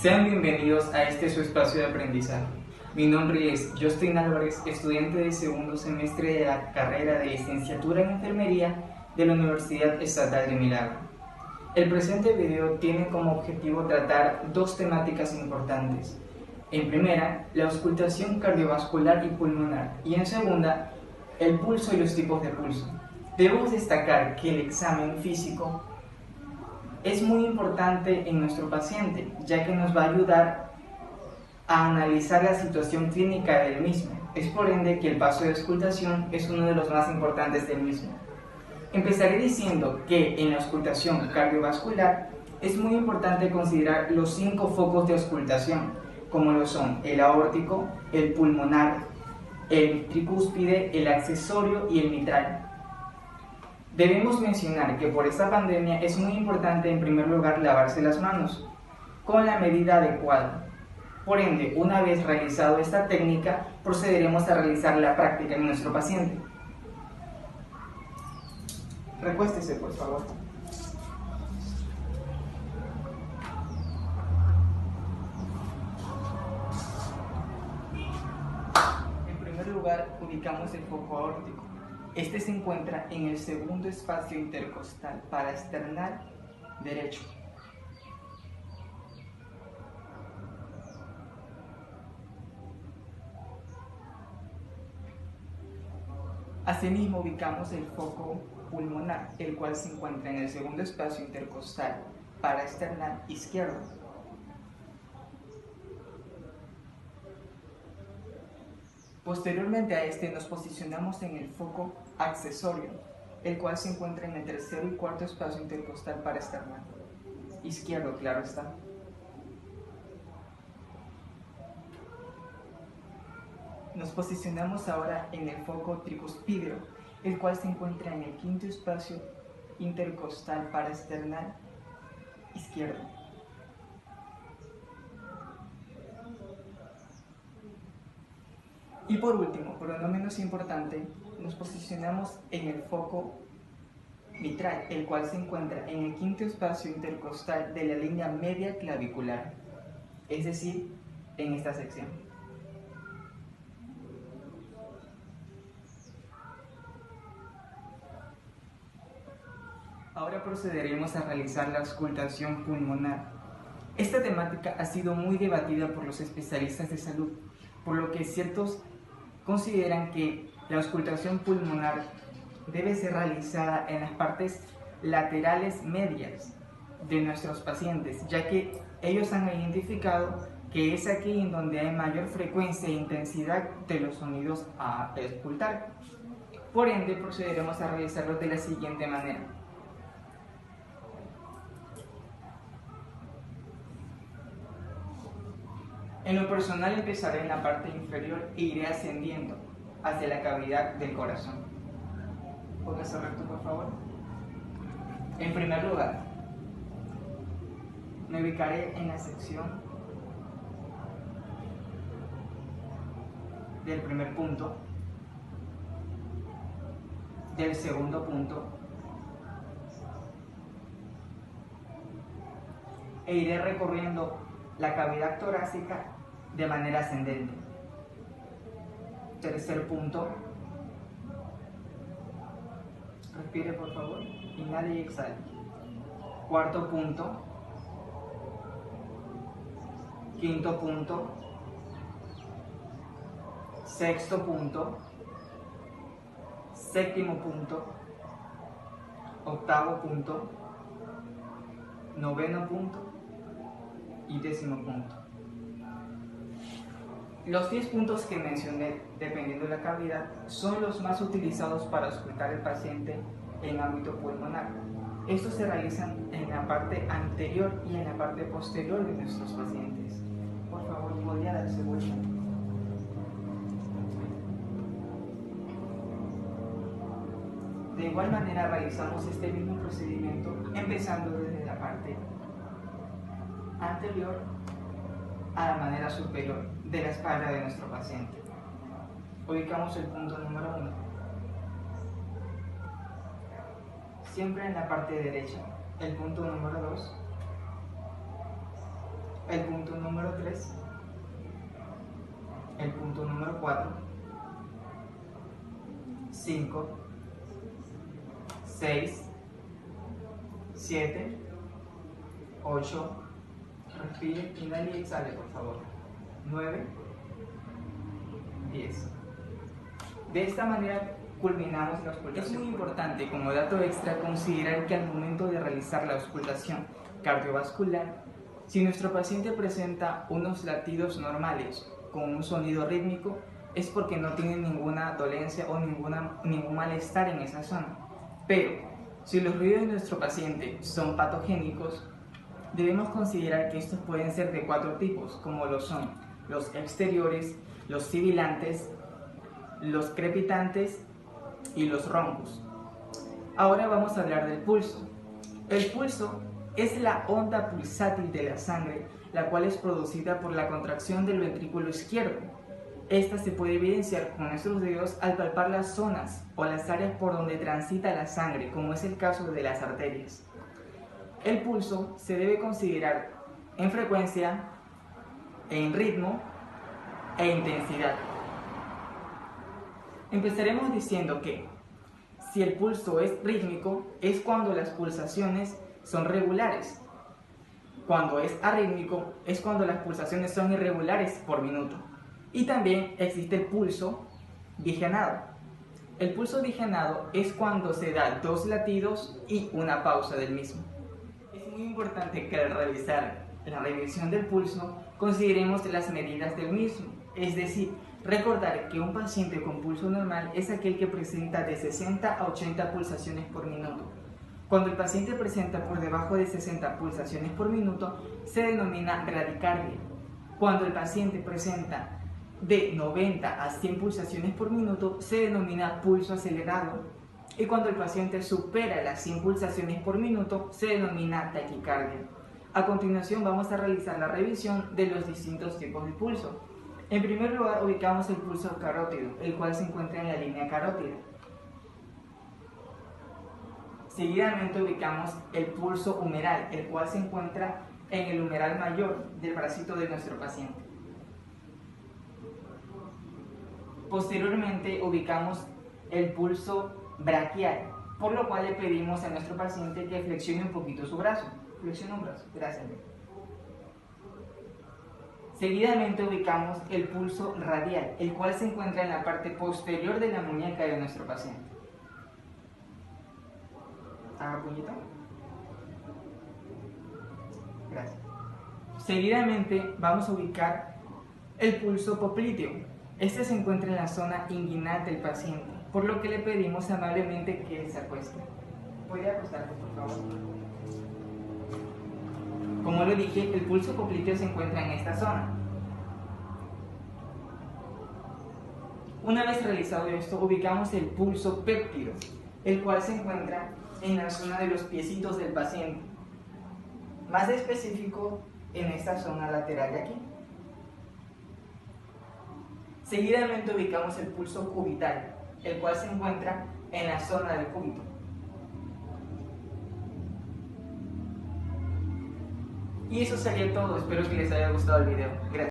Sean bienvenidos a este su espacio de aprendizaje. Mi nombre es Justin Álvarez, estudiante de segundo semestre de la carrera de licenciatura en enfermería de la Universidad Estatal de Milagro. El presente video tiene como objetivo tratar dos temáticas importantes. En primera, la auscultación cardiovascular y pulmonar, y en segunda, el pulso y los tipos de pulso. Debemos destacar que el examen físico es muy importante en nuestro paciente, ya que nos va a ayudar a analizar la situación clínica del mismo. Es por ende que el paso de auscultación es uno de los más importantes del mismo. Empezaré diciendo que en la auscultación cardiovascular es muy importante considerar los 5 focos de auscultación, como lo son el aórtico, el pulmonar, el tricúspide, el accesorio y el mitral. Debemos mencionar que por esta pandemia es muy importante en primer lugar lavarse las manos con la medida adecuada. Por ende, una vez realizado esta técnica, procederemos a realizar la práctica en nuestro paciente. Recuéstese, por favor. En primer lugar, ubicamos el foco aórtico. Este se encuentra en el segundo espacio intercostal paraesternal derecho. Asimismo, ubicamos el foco pulmonar, el cual se encuentra en el segundo espacio intercostal paraesternal izquierdo. Posteriormente a este nos posicionamos en el foco accesorio, el cual se encuentra en el tercero y cuarto espacio intercostal paraesternal izquierdo, claro está. Nos posicionamos ahora en el foco tricuspideo, el cual se encuentra en el quinto espacio intercostal paraesternal izquierdo. Y por último, pero no menos importante, nos posicionamos en el foco mitral, el cual se encuentra en el quinto espacio intercostal de la línea media clavicular, es decir, en esta sección. Ahora procederemos a realizar la auscultación pulmonar. Esta temática ha sido muy debatida por los especialistas de salud, por lo que ciertos consideran que la auscultación pulmonar debe ser realizada en las partes laterales medias de nuestros pacientes, ya que ellos han identificado que es aquí en donde hay mayor frecuencia e intensidad de los sonidos a auscultar. Por ende, procederemos a realizarlo de la siguiente manera. En lo personal empezaré en la parte inferior e iré ascendiendo hacia la cavidad del corazón. Póngase recto, por favor. En primer lugar, me ubicaré en la sección del primer punto, del segundo punto, e iré recorriendo la cavidad torácica de manera ascendente. Tercer punto. Respire, por favor. Inhale y exhale. Cuarto punto. Quinto punto. Sexto punto. Séptimo punto. Octavo punto. Noveno punto. Y 10º punto. Los 10 puntos que mencioné, dependiendo de la cavidad, son los más utilizados para auscultar al paciente en ámbito pulmonar. Estos se realizan en la parte anterior y en la parte posterior de nuestros pacientes. Por favor, podría darse vuelta. De igual manera realizamos este mismo procedimiento empezando desde la parte anterior a la manera superior de la espalda de nuestro paciente. Ubicamos el punto número 1. Siempre en la parte derecha. El punto número 2. el punto número 3, el punto número 4, 5, 6, 7, 8, respire, inhale y exhale por favor, 9, 10. De esta manera culminamos la auscultación. Es muy importante como dato extra considerar que al momento de realizar la auscultación cardiovascular, si nuestro paciente presenta unos latidos normales con un sonido rítmico, es porque no tiene ninguna dolencia o ningún malestar en esa zona. Pero si los ruidos de nuestro paciente son patogénicos, debemos considerar que estos pueden ser de 4 tipos, como lo son los exteriores, los sibilantes, los crepitantes y los roncos. Ahora vamos a hablar del pulso. El pulso es la onda pulsátil de la sangre, la cual es producida por la contracción del ventrículo izquierdo. Esta se puede evidenciar con nuestros dedos al palpar las zonas o las áreas por donde transita la sangre, como es el caso de las arterias. El pulso se debe considerar en frecuencia, en ritmo e intensidad. Empezaremos diciendo que si el pulso es rítmico, es cuando las pulsaciones son regulares. Cuando es arrítmico, es cuando las pulsaciones son irregulares por minuto. Y también existe el pulso digenado. El pulso digenado es cuando se da 2 latidos y una pausa del mismo. Es muy importante que al realizar la revisión del pulso consideremos las medidas del mismo, es decir, recordar que un paciente con pulso normal es aquel que presenta de 60 a 80 pulsaciones por minuto. Cuando el paciente presenta por debajo de 60 pulsaciones por minuto, se denomina bradicardia. Cuando el paciente presenta de 90 a 100 pulsaciones por minuto, se denomina pulso acelerado. Y cuando el paciente supera las 100 pulsaciones por minuto, se denomina taquicardia. A continuación vamos a realizar la revisión de los distintos tipos de pulso. En primer lugar ubicamos el pulso carótido, el cual se encuentra en la línea carótida. Seguidamente ubicamos el pulso humeral, el cual se encuentra en el humeral mayor del bracito de nuestro paciente. Posteriormente ubicamos el pulso braquial, por lo cual le pedimos a nuestro paciente que flexione un poquito su brazo. Flexiona un brazo, gracias. Seguidamente ubicamos el pulso radial, el cual se encuentra en la parte posterior de la muñeca de nuestro paciente. Haga puñito. Gracias. Seguidamente vamos a ubicar el pulso popliteo. Este se encuentra en la zona inguinal del paciente, por lo que le pedimos amablemente que se acueste. ¿Puede acostarse, por favor? Como lo dije, el pulso popliteo se encuentra en esta zona. Una vez realizado esto, ubicamos el pulso péptido, el cual se encuentra en la zona de los piecitos del paciente. Más específico, en esta zona lateral de aquí. Seguidamente ubicamos el pulso cubital, el cual se encuentra en la zona del cúbito. Y eso sería todo, espero que les haya gustado el video. Gracias.